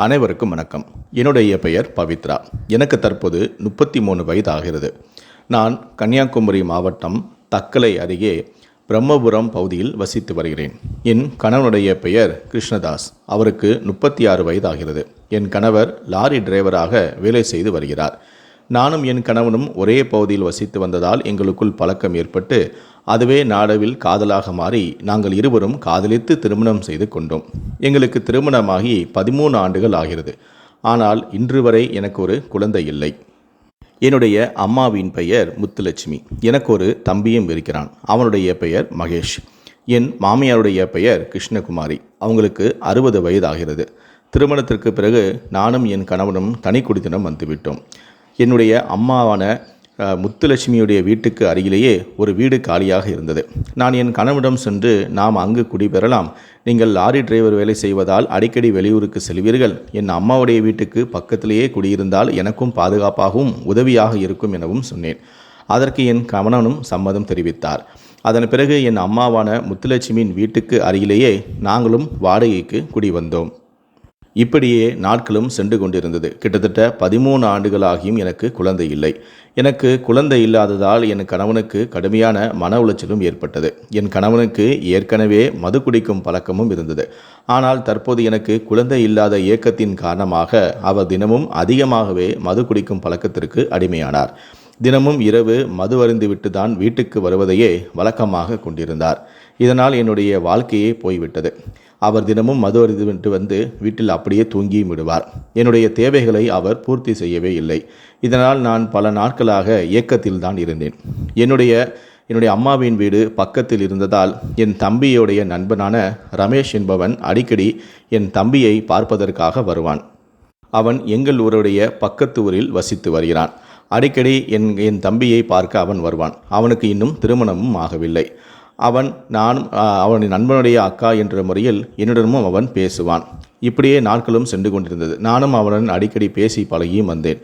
அனைவருக்கும் வணக்கம். என்னுடைய பெயர் பவித்ரா. எனக்கு தற்போது 33 வயது ஆகிறது. நான் கன்னியாகுமரி மாவட்டம் தக்கலை அருகே பிரம்மபுரம் பகுதியில் வசித்து வருகிறேன். என் கணவனுடைய பெயர் கிருஷ்ணதாஸ். அவருக்கு 36 வயது ஆகிறது. என் கணவர் லாரி டிரைவராக வேலை செய்து வருகிறார். நானும் என் கணவனும் ஒரே பகுதியில் வசித்து வந்ததால் எங்களுக்குள் பழக்கம் ஏற்பட்டு அதுவே நாளடைவில் காதலாக மாறி நாங்கள் இருவரும் காதலித்து திருமணம் செய்து கொண்டோம். எங்களுக்கு திருமணமாகி 13 ஆண்டுகள் ஆகிறது. ஆனால் இன்று வரை எனக்கு ஒரு குழந்தை இல்லை. என்னுடைய அம்மாவின் பெயர் முத்துலட்சுமி. எனக்கு ஒரு தம்பியும் இருக்கிறான். அவனுடைய பெயர் மகேஷ். என் மாமியாருடைய பெயர் கிருஷ்ணகுமாரி. அவங்களுக்கு 60 வயது ஆகிறது. திருமணத்திற்கு பிறகு நானும் என் கணவனும் தனி குடித்தனம் வந்துவிட்டோம். என்னுடைய அம்மாவான முத்துலட்சுமியுடைய வீட்டுக்கு அருகிலேயே ஒரு வீடு காலியாக இருந்தது. நான் என் கணவனிடம் சென்று நாம் அங்கு குடிபெறலாம். நீங்கள் லாரி டிரைவர் வேலை செய்வதால் அடிக்கடி வெளியூருக்கு செல்வீர்கள். என் அம்மாவுடைய வீட்டுக்கு பக்கத்திலேயே குடியிருந்தால் எனக்கும் பாதுகாப்பாகவும் உதவியாக இருக்கும் எனவும் சொன்னேன். அதற்கு என் கணவனும் சம்மதம் தெரிவித்தார். அதன் பிறகு என் அம்மாவான முத்துலட்சுமியின் வீட்டுக்கு அருகிலேயே நாங்களும் வாடகைக்கு குடி வந்தோம். இப்படியே நாட்களும் சென்று கொண்டிருந்தது. கிட்டத்தட்ட 13 ஆண்டுகளாகியும் எனக்கு குழந்தை இல்லை. எனக்கு குழந்தை இல்லாததால் என் கணவனுக்கு கடுமையான மன உளைச்சலும் ஏற்பட்டது. என் கணவனுக்கு ஏற்கனவே மது குடிக்கும் பழக்கமும் இருந்தது. ஆனால் தற்போது எனக்கு குழந்தை இல்லாத ஏக்கத்தின் காரணமாக அவர் தினமும் அதிகமாகவே மது குடிக்கும் பழக்கத்திற்கு அடிமையானார். தினமும் இரவு மது அருந்திவிட்டு தான் வீட்டுக்கு வருவதையே வழக்கமாக கொண்டிருந்தார். இதனால் என்னுடைய வாழ்க்கையே போய்விட்டது. அவர் தினமும் மது அருந்திவிட்டு வந்து வீட்டில் அப்படியே தூங்கியும் விடுவார். என்னுடைய தேவைகளை அவர் பூர்த்தி செய்யவே இல்லை. இதனால் நான் பல நாட்களாக ஏக்கத்தில் தான் இருந்தேன். என்னுடைய அம்மாவின் வீடு பக்கத்தில் இருந்ததால் என் தம்பியுடைய நண்பனான ரமேஷ் என்பவன் அடிக்கடி என் தம்பியை பார்ப்பதற்காக வருவான். அவன் எங்கள் ஊருடைய பக்கத்து ஊரில் வசித்து வருகிறான். அடிக்கடி என் தம்பியை பார்க்க அவன் வருவான். அவனுக்கு இன்னும் திருமணமும் ஆகவில்லை. அவனின் நண்பனுடைய அக்கா என்ற முறையில் என்னுடனும் அவன் பேசுவான். இப்படியே நாட்களும் சென்று கொண்டிருந்தது. நானும் அவனுடன் அடிக்கடி பேசி பழகியும் வந்தேன்.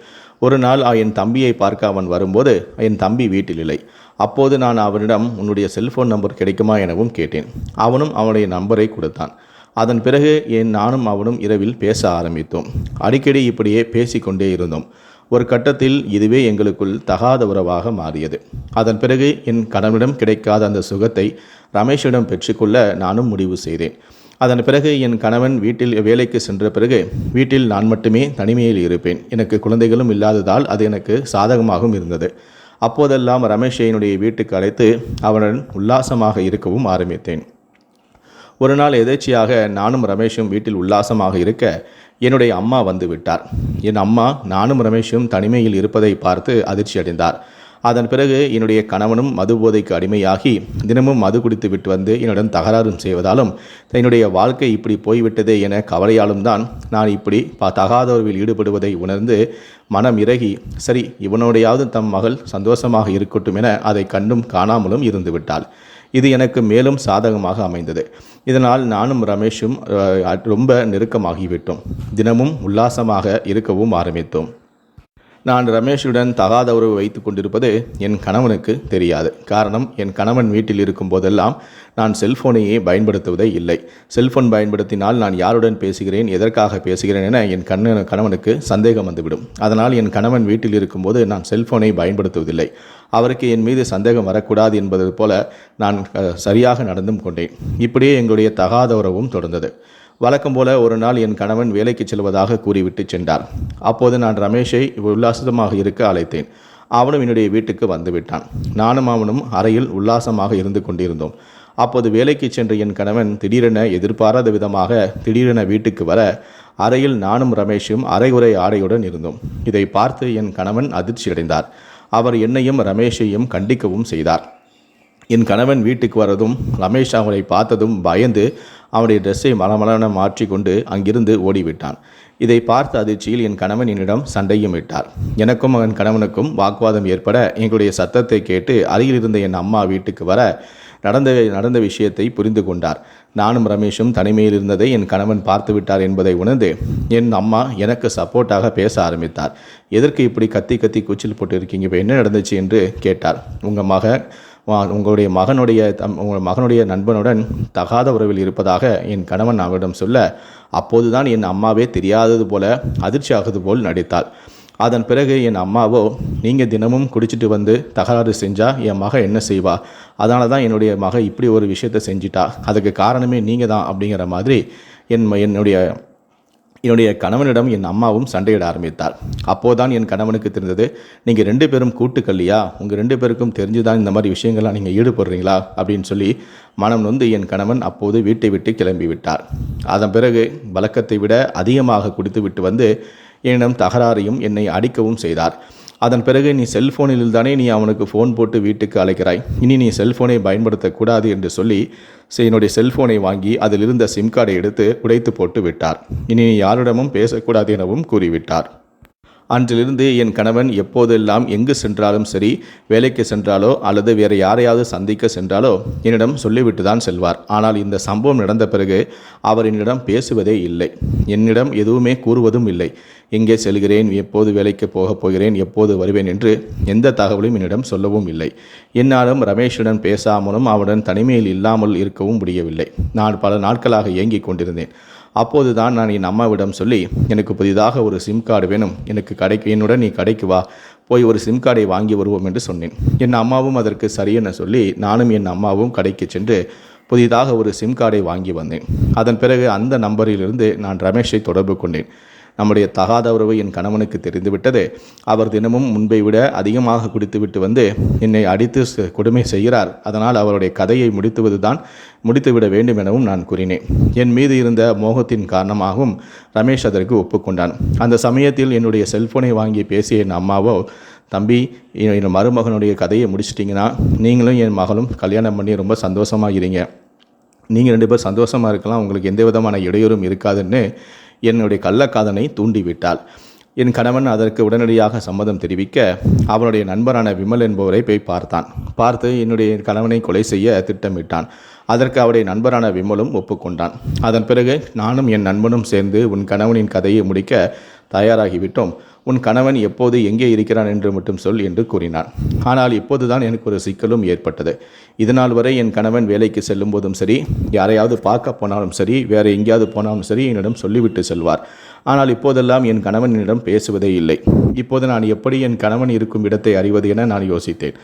ஒரு நாள் என் தம்பியை பார்க்க அவன் வரும்போது என் தம்பி வீட்டில் இல்லை. அப்போது நான் அவனிடம் உன்னுடைய செல்போன் நம்பர் கிடைக்குமா எனவும் கேட்டேன். அவனும் அவனுடைய நம்பரை கொடுத்தான். அதன் பிறகு நானும் அவனும் இரவில் பேச ஆரம்பித்தோம். அடிக்கடி இப்படியே பேசிக்கொண்டே இருந்தோம். ஒரு கட்டத்தில் இதுவே எங்களுக்குள் தகாத உறவாக மாறியது. அதன் பிறகு என் கணவனிடம் கிடைக்காத அந்த சுகத்தை ரமேஷிடம் பெற்றுக்கொள்ள நானும் முடிவு செய்தேன். அதன் பிறகு என் கணவன் வீட்டில் வேலைக்கு சென்ற பிறகு வீட்டில் நான் மட்டுமே தனிமையில் இருப்பேன். எனக்கு குழந்தைகளும் இல்லாததால் அது எனக்கு சாதகமாகவும் இருந்தது. அப்போதெல்லாம் ரமேஷை என்னுடைய வீட்டுக்கு அழைத்து அவனுடன் உல்லாசமாக இருக்கவும் ஆரம்பித்தேன். ஒரு நாள் எதேச்சியாக நானும் ரமேஷும் வீட்டில் உல்லாசமாக இருக்க என்னுடைய அம்மா வந்து விட்டார். என் அம்மா நானும் ரமேஷும் தனிமையில் இருப்பதை பார்த்து அதிர்ச்சி அடைந்தார். அதன் பிறகு என்னுடைய கணவனும் மது போதைக்கு அடிமையாகி தினமும் மது குடித்து விட்டு வந்து என்னுடன் தகராறும் செய்வதாலும் என்னுடைய வாழ்க்கை இப்படி போய்விட்டதே என கவலையாலும் தான் நான் இப்படி தகாதவர்களில் ஈடுபடுவதை உணர்ந்து மனம் இறகி சரி இவனோடையாவது தம் மகள் சந்தோஷமாக இருக்கட்டும் என அதை கண்டும் காணாமலும் இருந்து விட்டாள். இது எனக்கு மேலும் சாதகமாக அமைந்தது. இதனால் நானும் ரமேஷும் ரொம்ப நெருக்கமாகிவிட்டோம். தினமும் உல்லாசமாக இருக்கவும் ஆரம்பித்தோம். நான் ரமேஷுடன் தகாத உறவு வைத்து கொண்டிருப்பது என் கணவனுக்கு தெரியாது. காரணம், என் கணவன் வீட்டில் இருக்கும் போதெல்லாம் நான் செல்போனையே பயன்படுத்துவதே இல்லை. செல்போன் பயன்படுத்தினால் நான் யாருடன் பேசுகிறேன், எதற்காக பேசுகிறேன் என என் கணவனுக்கு சந்தேகம் வந்துவிடும். அதனால் என் கணவன் வீட்டில் இருக்கும்போது நான் செல்போனை பயன்படுத்துவதில்லை. அவருக்கு என் மீது சந்தேகம் வரக்கூடாது என்பது போல நான் சரியாக நடந்தும் கொண்டேன். இப்படியே எங்களுடைய தகாத உறவும் தொடர்ந்தது. வழக்கம் போல ஒரு நாள் என் கணவன் வேலைக்கு செல்வதாக கூறிவிட்டு சென்றார். அப்போது நான் ரமேஷை உல்லாசமாக இருக்க அழைத்தேன். அவனும் என்னுடைய வீட்டுக்கு வந்துவிட்டான். நானும் அவனும் அறையில் உல்லாசமாக இருந்து கொண்டிருந்தோம். அப்போது வேலைக்கு சென்ற என் கணவன் திடீரென எதிர்பாராத விதமாக திடீரென வீட்டுக்கு வர அறையில் நானும் ரமேஷும் அரைகுறை ஆடையுடன் இருந்தோம். இதை பார்த்து என் கணவன் அதிர்ச்சியடைந்தார். அவர் என்னையும் ரமேஷையும் கண்டிக்கவும் செய்தார். என் கணவன் வீட்டுக்கு வரதும் ரமேஷ் அவனை பார்த்ததும் பயந்து அவனுடைய ட்ரெஸ்ஸை மலமலன மாற்றி கொண்டு அங்கிருந்து ஓடிவிட்டான். இதை பார்த்த அதிர்ச்சியில் என் கணவன் என்னிடம் சண்டையும் இட்டார். எனக்கும் அவன் கணவனுக்கும் வாக்குவாதம் ஏற்பட எங்களுடைய சத்தத்தை கேட்டு அருகில் இருந்த என் அம்மா வீட்டுக்கு வர நடந்த விஷயத்தை புரிந்து கொண்டார். நானும் ரமேஷும் தனிமையில் இருந்ததை என் கணவன் பார்த்து விட்டார் என்பதை உணர்ந்து என் அம்மா எனக்கு சப்போர்ட்டாக பேச ஆரம்பித்தார். எதற்கு இப்படி கத்தி கூச்சல் போட்டு இருக்கீங்க, இப்போ என்ன நடந்துச்சு என்று கேட்டார். உங்கள் உங்களுடைய உங்கள் மகனுடைய நண்பனுடன் தகாத உறவில் இருப்பதாக என் கணவன் அவரிடம் சொல்ல, அப்போதுதான் என் அம்மாவே தெரியாதது போல அதிர்ச்சி ஆகுது போல் நடித்தாள். அதன் பிறகு என் அம்மாவோ, நீங்கள் தினமும் குடிச்சிட்டு வந்து தகராறு செஞ்சால் என் மக என்ன செய்வா, அதனால தான் என்னுடைய மக இப்படி ஒரு விஷயத்தை செஞ்சிட்டா, அதுக்கு காரணமே நீங்கள் தான் அப்படிங்கிற மாதிரி என்னுடைய கணவனிடம் என் அம்மாவும் சண்டையிட ஆரம்பித்தார். அப்போதான் என் கணவனுக்கு தெரிந்தது, நீங்கள் 2 பேரும் கூட்டுக்கல்லையா, உங்கள் 2 பேருக்கும் தெரிஞ்சுதான் இந்த மாதிரி விஷயங்கள்லாம் நீங்கள் ஈடுபடுறீங்களா அப்படின்னு சொல்லி மனம் நொந்து என் கணவன் அப்போது வீட்டை விட்டு கிளம்பி விட்டார். அதன் பிறகு வழக்கத்தை விட அதிகமாக குடித்து விட்டு வந்து என்னிடம் தகராறையும் என்னை அடிக்கவும் செய்தார். அதன் பிறகு, நீ செல்ஃபோனில் தானே நீ அவனுக்கு ஃபோன் போட்டு வீட்டுக்கு அழைக்கிறாய், இனி நீ செல்ஃபோனை பயன்படுத்தக்கூடாது என்று சொல்லி என்னுடைய செல்ஃபோனை வாங்கி அதில் இருந்த சிம் கார்டை எடுத்து உடைத்து போட்டு விட்டார். இனி நீ யாரிடமும் பேசக்கூடாது எனவும் கூறிவிட்டார். அன்றிலிருந்து என் கணவன் எப்போதெல்லாம் எங்கு சென்றாலும் சரி, வேலைக்கு சென்றாலோ அல்லது வேறு யாரையாவது சந்திக்க சென்றாலோ என்னிடம் சொல்லிவிட்டு தான் செல்வார். ஆனால் இந்த சம்பவம் நடந்த பிறகு அவர் என்னிடம் பேசுவதே இல்லை, என்னிடம் எதுவுமே கூறுவதும் இல்லை. எங்கே செல்கிறேன், எப்போது வேலைக்கு போகப் போகிறேன், எப்போது வருவேன் என்று எந்த தகவலும் என்னிடம் சொல்லவும் இல்லை. என்னாலும் ரமேஷுடன் பேசாமலும் அவனுடன் தனிமையில் இல்லாமல் இருக்கவும் முடியவில்லை. நான் பல நாட்களாக ஏங்கிக் கொண்டிருந்தேன். அப்போது தான் நான் என் அம்மாவிடம் சொல்லி, எனக்கு புதிதாக ஒரு சிம் கார்டு வேணும், என்னுடன் நீ கடைக்கு வா, போய் ஒரு சிம் கார்டை வாங்கி வருவோம் என்று சொன்னேன். என் அம்மாவும் அதற்கு சரியென சொல்லி நானும் என் அம்மாவும் கடைக்கு சென்று புதிதாக ஒரு சிம் கார்டை வாங்கி வந்தேன். அதன் பிறகு அந்த நம்பரிலிருந்து நான் ரமேஷை தொடர்பு கொண்டேன். நம்முடைய தகாத உறவு என் கணவனுக்கு தெரிந்துவிட்டது. அவர் தினமும் முன்பை விட அதிகமாக குடித்துவிட்டு வந்து என்னை அடித்து கொடுமை செய்கிறார். அதனால் அவருடைய கதையை முடித்துவிட வேண்டும் எனவும் நான் கூறினேன். என் மீது இருந்த மோகத்தின் காரணமாகவும் ரமேஷ் அதற்கு ஒப்புக்கொண்டான். அந்த சமயத்தில் என்னுடைய செல்போனை வாங்கி பேசிய என் அம்மாவோ, தம்பி, என் மருமகனுடைய கதையை முடிச்சிட்டிங்கன்னா நீங்களும் என் மகளும் கல்யாணம் பண்ணி ரொம்ப சந்தோஷமாக இருங்க, நீங்கள் 2 பேர் சந்தோஷமாக இருக்கலாம், உங்களுக்கு எந்த விதமான இடையூறும் இருக்காதுன்னு என்னுடைய கள்ளக்காதனை தூண்டிவிட்டாள். என் கணவன் அதற்கு உடனடியாக சம்மதம் தெரிவிக்க அவனுடைய நண்பரான விமல் என்பவரை போய் பார்த்து என்னுடைய கணவனை கொலை செய்ய திட்டமிட்டான். அதற்கு அவருடைய நண்பரான விமலும் ஒப்புக்கொண்டான். அதன் பிறகு நானும் என் நண்பனும் சேர்ந்து உன் கணவனின் கதையை முடிக்க தயாராகிவிட்டோம். உன் கணவன் எப்போது எங்கே இருக்கிறான் என்று மட்டும் சொல் என்று கூறினான். ஆனால் இப்போதுதான் எனக்கு ஒரு சிக்கலும் ஏற்பட்டது. இதனால் வரை என் கணவன் வேலைக்கு செல்லும் போதும் சரி, யாரையாவது பார்க்க போனாலும் சரி, வேறு எங்கேயாவது போனாலும் சரி என்னிடம் சொல்லிவிட்டு செல்வார். ஆனால் இப்போதெல்லாம் என் கணவன் என்னிடம் பேசுவதே இல்லை. இப்போது நான் எப்படி என் கணவன் இருக்கும் இடத்தை அறிவது என நான் யோசித்தேன்.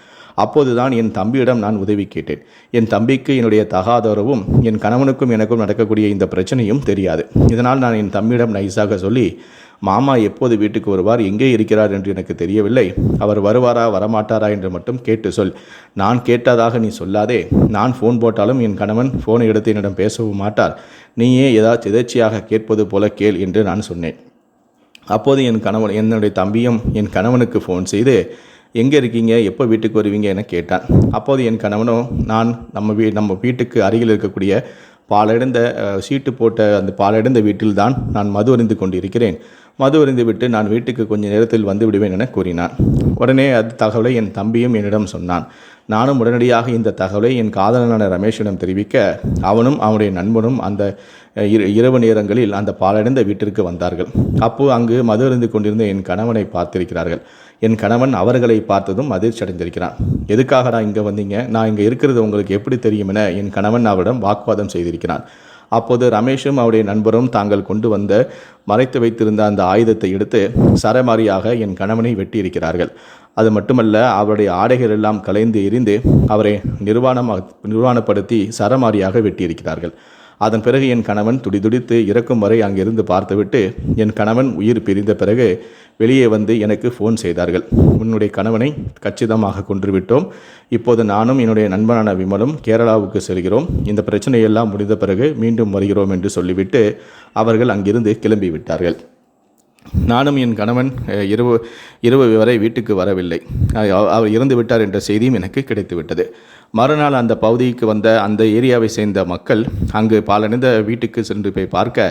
அப்போதுதான் என் தம்பியிடம் நான் உதவி கேட்டேன். என் தம்பிக்கு என்னுடைய தகாதரவும் என் கணவனுக்கும் எனக்கும் நடக்கக்கூடிய இந்த பிரச்சனையும் தெரியாது. இதனால் நான் என் தம்பியிடம் நைஸாக சொல்லி, மாமா எப்போது வீட்டுக்கு வருவார், எங்கே இருக்கிறார் என்று எனக்கு தெரியவில்லை, அவர் வருவாரா வரமாட்டாரா என்று மட்டும் கேட்டு சொல், நான் கேட்டதாக நீ சொல்லாதே, நான் ஃபோன் போட்டாலும் என் கணவன் ஃபோனை எடுத்து என்னிடம் பேசவும் மாட்டார், நீயே ஏதாச்சும் எதேச்சியாக கேட்பது போல கேள் என்று நான் சொன்னேன். அப்போது என்னுடைய தம்பியும் என் கணவனுக்கு ஃபோன் செய்து, எங்கே இருக்கீங்க, எப்போ வீட்டுக்கு வருவீங்க என கேட்டான். அப்போது என் கணவனும், நான் நம்ம வீட்டுக்கு அருகில் இருக்கக்கூடிய பாலடைந்த சீட்டு போட்ட அந்த பாலடைந்த வீட்டில்தான் நான் மது அருந்து கொண்டிருக்கிறேன், மது அருந்து விட்டு நான் வீட்டுக்கு கொஞ்ச நேரத்தில் வந்து விடுவேன் என கூறினான். உடனே அந்த தகவலை என் தம்பியும் என்னிடம் சொன்னான். நானும் உடனடியாக இந்த தகவலை என் காதலனான ரமேஷிடம் தெரிவிக்க அவனும் அவனுடைய நண்பனும் அந்த இரவு நேரங்களில் அந்த பாலடைந்த வீட்டிற்கு வந்தார்கள். அப்போது அங்கு மது அருந்து கொண்டிருந்த என் கணவனை பார்த்திருக்கிறார்கள். என் கணவன் அவர்களை பார்த்ததும் அதிர்ச்சி அடைந்திருக்கிறான். எதுக்காகடா இங்கே வந்தீங்க, நான் இங்கே இருக்கிறது உங்களுக்கு எப்படி தெரியும் என என் கணவன் அவரிடம் வாக்குவாதம் செய்திருக்கிறான். அப்போது ரமேஷும் அவருடைய நண்பரும் தாங்கள் கொண்டு வந்த மறைத்து வைத்திருந்த அந்த ஆயுதத்தை எடுத்து சரமாரியாக என் கணவனை வெட்டியிருக்கிறார்கள். அது மட்டுமல்ல, அவருடைய ஆடைகள் எல்லாம் கலைந்து எரிந்து அவரை நிர்வாணப்படுத்தி சரமாரியாக வெட்டியிருக்கிறார்கள். அதன் பிறகு என் கணவன் துடிதுடித்து இறக்கும் வரை அங்கிருந்து பார்த்துவிட்டு என் கணவன் உயிர் பிரிந்த பிறகு வெளியே வந்து எனக்கு ஃபோன் செய்தார்கள். உன்னுடைய கணவனை கச்சிதமாக கொன்றுவிட்டோம், இப்போது நானும் என்னுடைய நண்பனான விமலும் கேரளாவுக்கு செல்கிறோம், இந்த பிரச்சனையெல்லாம் முடிந்த பிறகு மீண்டும் வருகிறோம் என்று சொல்லிவிட்டு அவர்கள் அங்கிருந்து கிளம்பிவிட்டார்கள். நானும் என் கணவன் இரவு வரை வீட்டுக்கு வரவில்லை. அவர் இறந்து விட்டார் என்ற செய்தியும் எனக்கு கிடைத்துவிட்டது. மறுநாள் அந்த பகுதிக்கு வந்த அந்த ஏரியாவை சேர்ந்த மக்கள் அங்கு பாலடைந்த வீட்டுக்கு சென்று போய் பார்க்க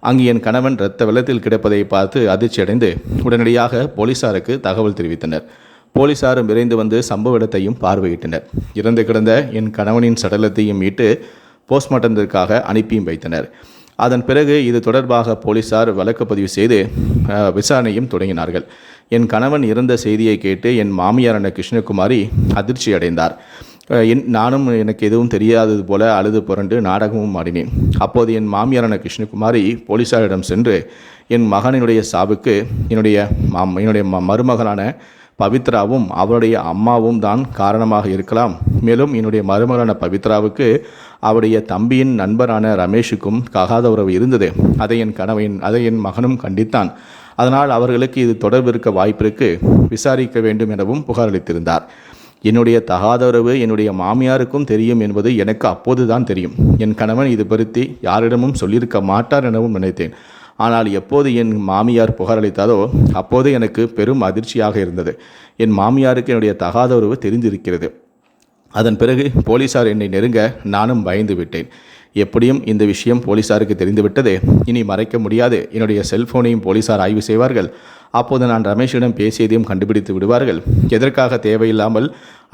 அங்கு என் கணவன் இரத்த வெள்ளத்தில் கிடப்பதை பார்த்து அதிர்ச்சியடைந்து உடனடியாக போலீசாருக்கு தகவல் தெரிவித்தனர். போலீசாரும் விரைந்து வந்து சம்பவ இடத்தையும் பார்வையிட்டனர். இறந்து கிடந்த என் கணவனின் சடலத்தையும் மீட்டு போஸ்ட்மார்ட்டத்திற்காக அனுப்பியும் வைத்தனர். அதன் பிறகு இது தொடர்பாக போலீசார் வழக்கு பதிவு செய்து விசாரணையும் தொடங்கினார்கள். என் கணவன் இறந்த செய்தியை கேட்டு என் மாமியாரான கிருஷ்ணகுமாரி அதிர்ச்சி அடைந்தார். நானும் எனக்கு எதுவும் தெரியாதது போல அழுது புரண்டு நாடகமும் ஆடினேன். அப்போது என் மாமியாரான கிருஷ்ணகுமாரி போலீஸாரிடம் சென்று என் மகனினுடைய சாவுக்கு என்னுடைய மருமகனான பவித்ராவும் அவருடைய அம்மாவும் தான் காரணமாக இருக்கலாம். மேலும் என்னுடைய மருமகனான பவித்ராவுக்கு அவருடைய தம்பியின் நண்பரான ரமேஷுக்கும் தகாத உறவு இருந்தது. அதை என் மகனும் கண்டித்தான். அதனால் அவர்களுக்கு இது தொடர்பு இருக்க வாய்ப்பிற்கு விசாரிக்க வேண்டும் எனவும் புகார் அளித்திருந்தார். என்னுடைய தகாத உறவு என்னுடைய மாமியாருக்கும் தெரியும் என்பது எனக்கு அப்போதுதான் தெரியும். என் கணவன் இது பற்றி யாரிடமும் சொல்லியிருக்க மாட்டார் எனவும் நினைத்தேன். ஆனால் எப்போது என் மாமியார் புகார் அளித்தாரோ அப்போது எனக்கு பெரும் அதிர்ச்சியாக இருந்தது. என் மாமியாருக்கு என்னுடைய தகாத உறவு தெரிந்திருக்கிறது. அதன் பிறகு போலீசார் என்னை நெருங்க நானும் பயந்து விட்டேன். எப்படியும் இந்த விஷயம் போலீசாருக்கு தெரிந்துவிட்டது. இனி மறைக்க முடியாது. என்னுடைய செல்போனையும் போலீசார் ஆய்வு செய்வார்கள். அப்போது நான் ரமேஷிடம் பேசியதையும் கண்டுபிடித்து விடுவார்கள். எதற்காக தேவையில்லாமல்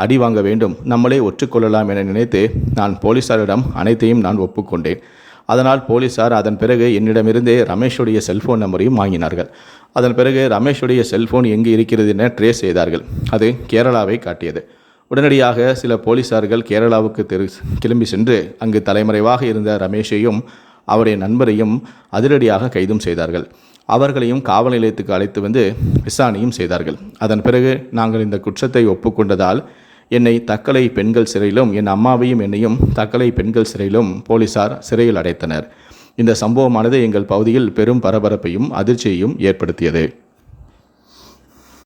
அடி வாங்க வேண்டும், நம்மளே ஒற்றுக்கொள்ளலாம் என நினைத்து நான் போலீசாரிடம் அனைத்தையும் நான் ஒப்புக்கொண்டேன். அதனால் போலீசார் அதன் பிறகு என்னிடமிருந்தே ரமேஷுடைய செல்ஃபோன் நம்பரையும் வாங்கினார்கள். அதன் பிறகு ரமேஷுடைய செல்ஃபோன் எங்கு இருக்கிறது என ட்ரேஸ் செய்தார்கள். அது கேரளாவை காட்டியது. உடனடியாக சில போலீசார்கள் கேரளாவுக்கு கிளம்பி சென்று அங்கு தலைமறைவாக இருந்த ரமேஷையும் அவருடைய நண்பரையும் அதிரடியாக கைதும் செய்தார்கள். அவர்களையும் காவல் நிலையத்துக்கு அழைத்து வந்து விசாரணையும் செய்தார்கள். அதன் பிறகு நாங்கள் இந்த குற்றத்தை ஒப்புக்கொண்டதால் என்னை தக்கலை பெண்கள் சிறையிலும் என் அம்மாவையும் என்னையும் தக்கலை பெண்கள் சிறையிலும் போலீசார் சிறையில் அடைத்தனர். இந்த சம்பவமானது எங்கள் பகுதியில் பெரும் பரபரப்பையும் அதிர்ச்சியையும் ஏற்படுத்தியது.